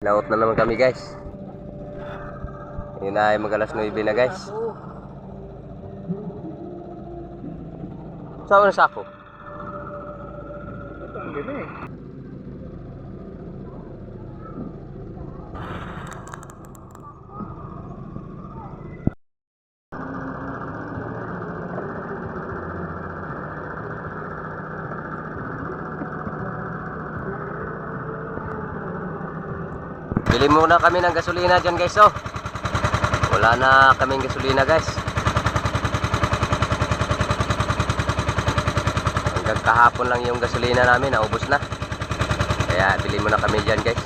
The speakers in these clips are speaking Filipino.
Laot na naman kami guys. Yun ay mag alas 9 na guys. Saan na sako? Ito ang ganda eh. Bili muna kami ng gasolina dyan guys oh. Wala na kaming gasolina guys. Hanggang kahapon lang yung gasolina namin, naubos na. Kaya bili muna kami dyan guys.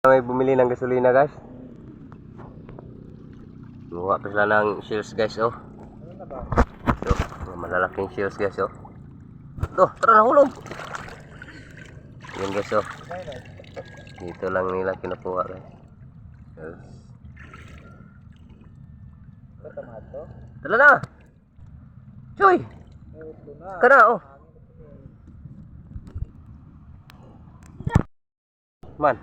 May bumili ng gasolina guys. Gumawa pa sila ng shells guys oh. Ito, malalaking shells guys oh. Ito, tara na hulog. Yun guys oh. Dito lang nila kinukuha guys. Tala na. Choy. Kana oh. Man.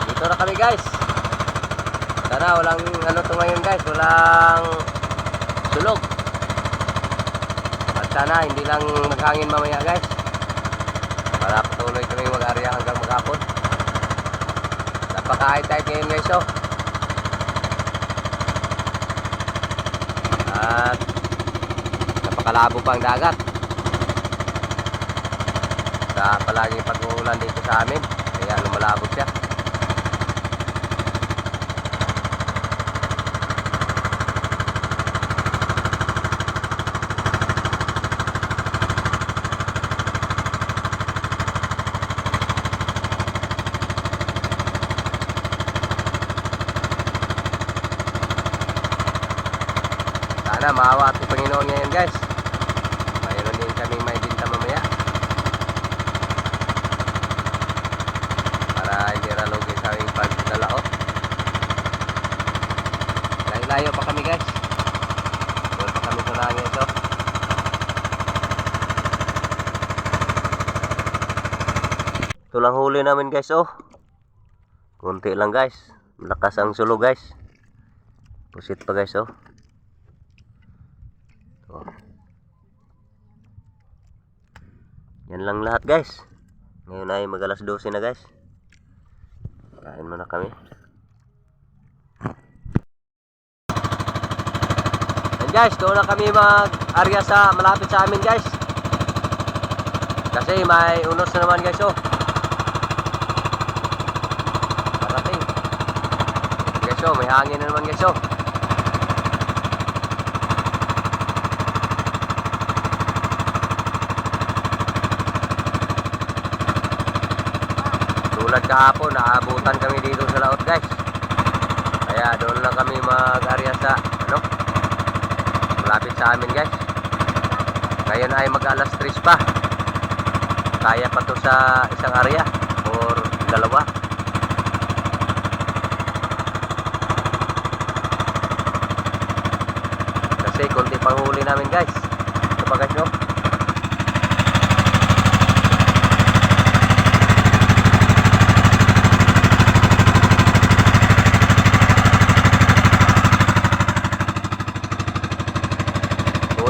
Dito na kami guys. Sana walang ano to ngayon guys, walang sulog. At sana hindi lang maghangin mamaya guys. Para patuloy kami mag-area hanggang maghapon. Napaka-high tide ngayon guys oh. At napakalabo pa ang dagat. Sa palaging pag-uulan dito sa amin, kaya lumalabog siya. Sana maawa at Panginoon ngayon guys. Mayroon din kaming may binta mamaya. Para hindi ralugin sa aming pagdalaot. Layo pa kami guys. Doon pa kami sa langit oh. Ito lang huli namin guys oh. Kunti lang guys. Malakas ang sulo guys. Pusit pa guys oh. Yan lang lahat guys. Ngayon ay mag alas 12 na guys. Kain muna kami. And guys, doon na kami mag-area sa malapit sa amin guys. Kasi may unos na naman guys oh. Parating. Guys oh, may hangin na naman guys oh. Tulad kahapon, naabutan kami dito sa laot guys. Kaya doon lang kami mag-area sa ano, malapit sa amin guys. Ngayon ay mag alas 3 pa. Kaya pa to sa isang area or dalawa. Kasi konti pang huli namin guys. Ito pa guys no.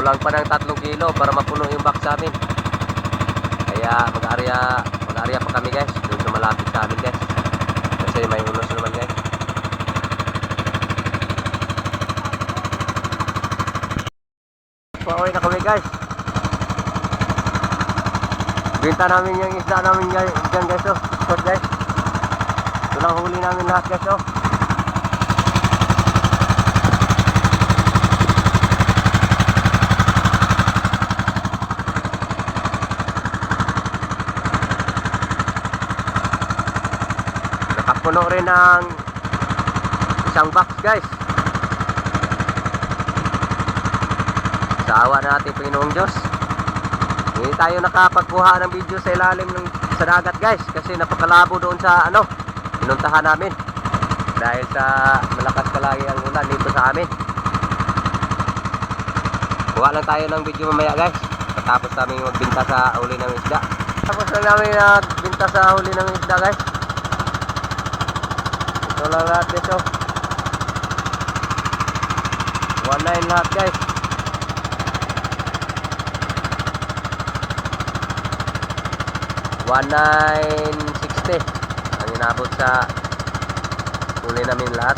Kulang pa ng 3 kilo para mapuno yung box sa amin. Kaya mag-area pa kami guys doon sa malapit sa amin guys. Kasi may unos naman guys. Pauwi na kami guys. Binta namin yung isda namin guys, dyan guys oh. Spot guys. Ito lang huli namin lahat guys oh. Puno rin ng isang box guys. Sa awa natin Panginoong Diyos, hindi tayo nakapagkuha ng video sa ilalim ng sa dagat guys, kasi napakalabo doon sa ano pinuntahan namin dahil sa malakas palagi ang ulan dito sa amin. Kuha lang tayo ng video mamaya guys. Tapos namin magbinta sa huli ng isda. Tapos na namin nagbinta sa huli ng isda guys. Ito lang lahat guys oh. 1.9 lahat guys. $1,960 ang inabot sa huli namin lahat.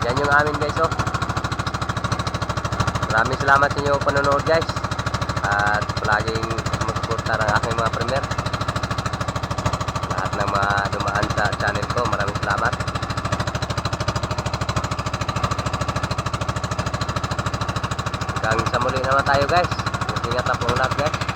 Yan yung amin guys oh. Maraming salamat sa inyo panonood guys. At palaging magsuporta ng aking mga premier. Lahat ng mga dumaan sa channel ko, maraming salamat. Hanggang sa muli naman tayo guys. Ingat na po lahat guys.